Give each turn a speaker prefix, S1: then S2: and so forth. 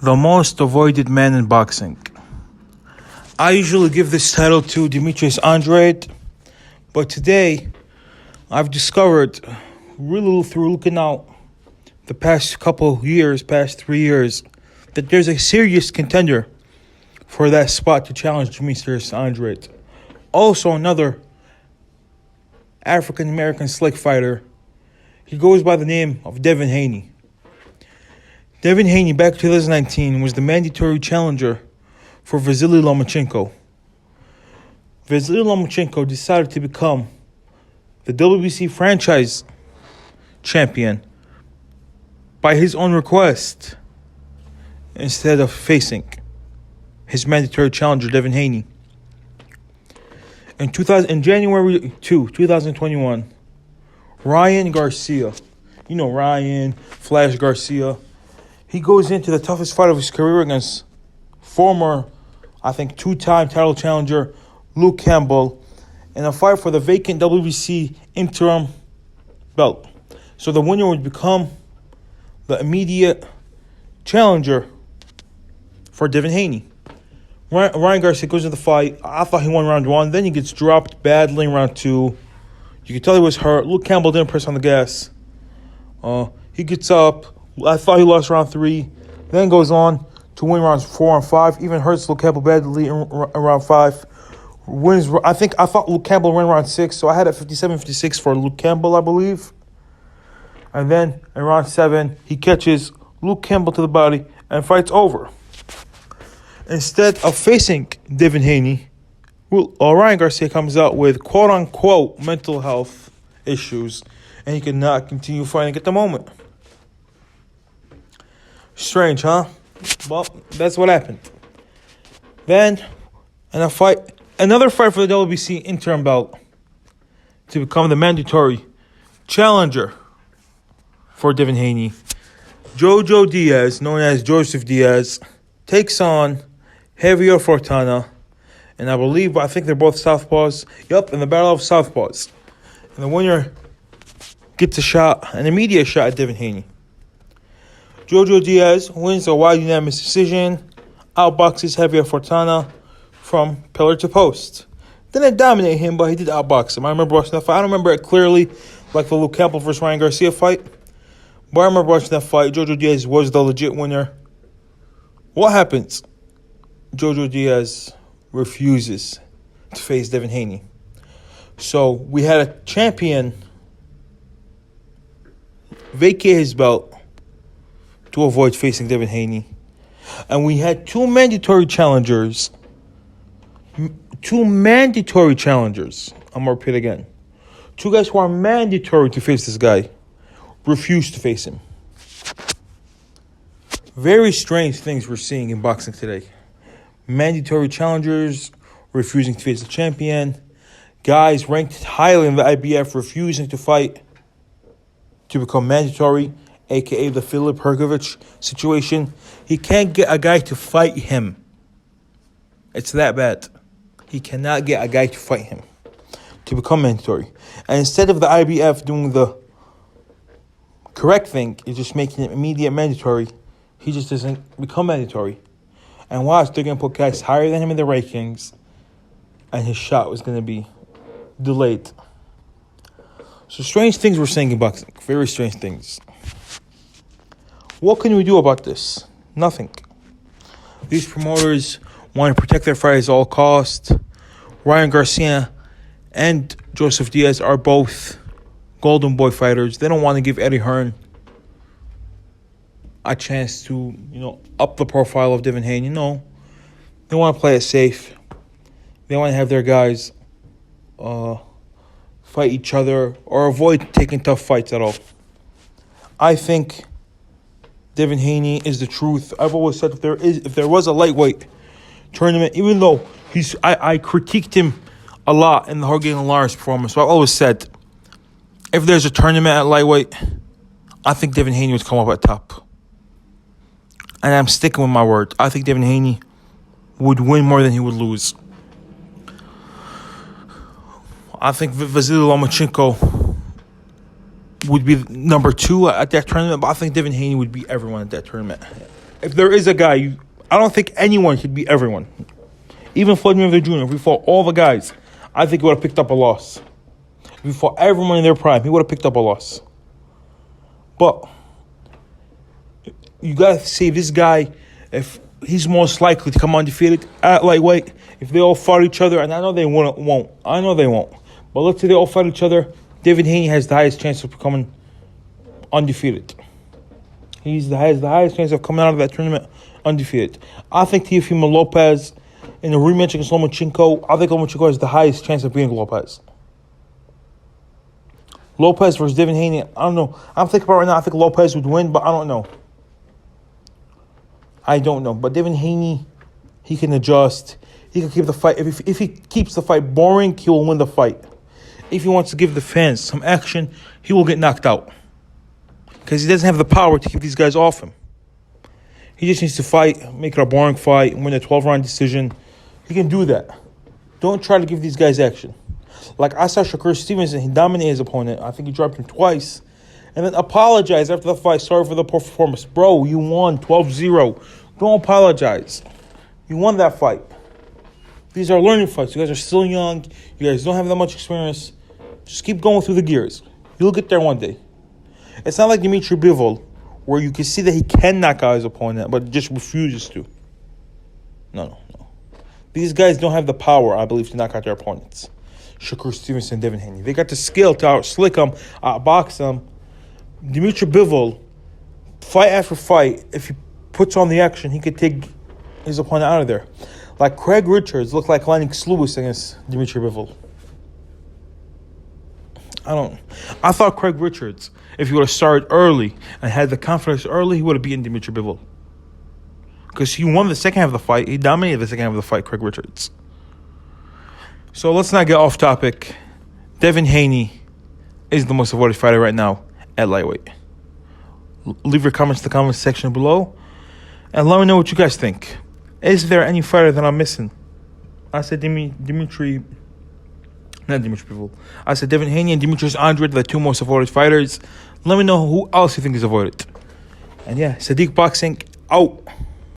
S1: The most avoided man in boxing. I usually give this title to Demetrius Andrade, but today I've discovered, really through looking out the past past 3 years, that there's a serious contender for that spot to challenge Demetrius Andrade. Also, another African-American slick fighter. He goes by the name of Devin Haney. Devin Haney, back in 2019, was the mandatory challenger for Vasily Lomachenko. Vasily Lomachenko decided to become the WBC franchise champion by his own request instead of facing his mandatory challenger, Devin Haney. In January 2021, Ryan Garcia, Ryan Flash Garcia, he goes into the toughest fight of his career against former, two-time title challenger Luke Campbell in a fight for the vacant WBC interim belt. So the winner would become the immediate challenger for Devin Haney. Ryan Garcia goes into the fight. I thought he won round one. Then he gets dropped badly in round two. You could tell he was hurt. Luke Campbell didn't press on the gas. He gets up. I thought he lost round three. Then goes on to win rounds 4 and 5. Even hurts Luke Campbell badly in round 5. Wins. I thought Luke Campbell won round 6, so I had it 57-56 for Luke Campbell, I believe. And then in round 7, he catches Luke Campbell to the body and fights over. Instead of facing Devin Haney, Ryan Garcia comes out with quote-unquote mental health issues, and he cannot continue fighting at the moment. Strange, huh? Well, that's what happened. Then, in another fight for the WBC interim belt to become the mandatory challenger for Devin Haney, Jojo Diaz, known as Joseph Diaz, takes on Javier Fortana, and I think they're both southpaws. Yup, in the battle of southpaws. And the winner gets an immediate shot at Devin Haney. Jojo Diaz wins a wide unanimous decision, outboxes Javier Fortana from pillar to post. Didn't dominate him, but he did outbox him. I remember watching that fight. I don't remember it clearly, like the Luke Campbell versus Ryan Garcia fight, but I remember watching that fight. Jojo Diaz was the legit winner. What happens? Jojo Diaz refuses to face Devin Haney. So we had a champion vacate his belt to avoid facing Devin Haney. And we had two mandatory challengers. I'm going to repeat again. Two guys who are mandatory to face this guy refused to face him. Very strange things we're seeing in boxing today. Mandatory challengers refusing to face the champion. Guys ranked highly in the IBF refusing to fight to become mandatory, a.k.a. the Filip Hrgovic situation. He can't get a guy to fight him. It's that bad. He cannot get a guy to fight him to become mandatory. And instead of the IBF doing the correct thing, is just making it immediate mandatory, he just doesn't become mandatory. And watch, they're going to put guys higher than him in the rankings, and his shot was going to be delayed. So strange things we're seeing in boxing. Very strange things. What can we do about this? Nothing. These promoters want to protect their fighters at all costs. Ryan Garcia and Joseph Diaz are both golden boy fighters. They don't want to give Eddie Hearn a chance to, up the profile of Devin Haney. No. They want to play it safe. They want to have their guys fight each other or avoid taking tough fights at all. I think Devin Haney is the truth. I've always said if there was a lightweight tournament, even though I critiqued him a lot in the Jorge Linares performance, so I've always said if there's a tournament at lightweight, I think Devin Haney would come up at top. And I'm sticking with my word. I think Devin Haney would win more than he would lose. I think Vasily Lomachenko would be number 2 at that tournament, but I think Devin Haney would beat everyone at that tournament. if there is a guy, I don't think anyone should beat everyone. Even Floyd Mayweather Jr., if we fought all the guys, I think he would have picked up a loss. If we fought everyone in their prime, he would have picked up a loss. But you got to say this guy, if he's most likely to come undefeated at lightweight, if they all fight each other, and I know they won't. I know they won't. But let's say they all fight each other, Devin Haney has the highest chance of becoming undefeated. Has the highest chance of coming out of that tournament undefeated. I think Teofimo Lopez in the rematch against Lomachenko, I think Lomachenko has the highest chance of beating Lopez. Lopez versus Devin Haney, I don't know. I'm thinking about it right now, I think Lopez would win, but I don't know. But Devin Haney, he can adjust. He can keep the fight. If he keeps the fight boring, he will win the fight. If he wants to give the fans some action, he will get knocked out. Because he doesn't have the power to keep these guys off him. He just needs to fight, make it a boring fight, win a 12-round decision. He can do that. Don't try to give these guys action. Like I saw Shakur Stevenson, he dominated his opponent. I think he dropped him twice. And then apologize after the fight. Sorry for the poor performance. Bro, you won 12-0. Don't apologize. You won that fight. These are learning fights. You guys are still young. You guys don't have that much experience. Just keep going through the gears. You'll get there one day. It's not like Dimitri Bivol, where you can see that he can knock out his opponent, but just refuses to. No. These guys don't have the power, I believe, to knock out their opponents. Shakur Stevenson and Devin Haney. They got the skill to out-slick them, out-box them. Dimitri Bivol, fight after fight, if he puts on the action, he could take his opponent out of there. Like Craig Richards looked like Lennox Lewis against Dimitri Bivol. I thought Craig Richards, if he would have started early and had the confidence early, he would have beaten Dimitri Bivol. Because he won the second half of the fight. He dominated the second half of the fight, Craig Richards. So let's not get off topic. Devin Haney is the most avoided fighter right now at lightweight. Leave your comments in the comments section below. And let me know what you guys think. Is there any fighter that I'm missing? I said Dimitri Bivol. I said Devin Haney and Demetrius Andrade, the two most avoided fighters. Let me know who else you think is avoided. And yeah, Sadiq Boxing out.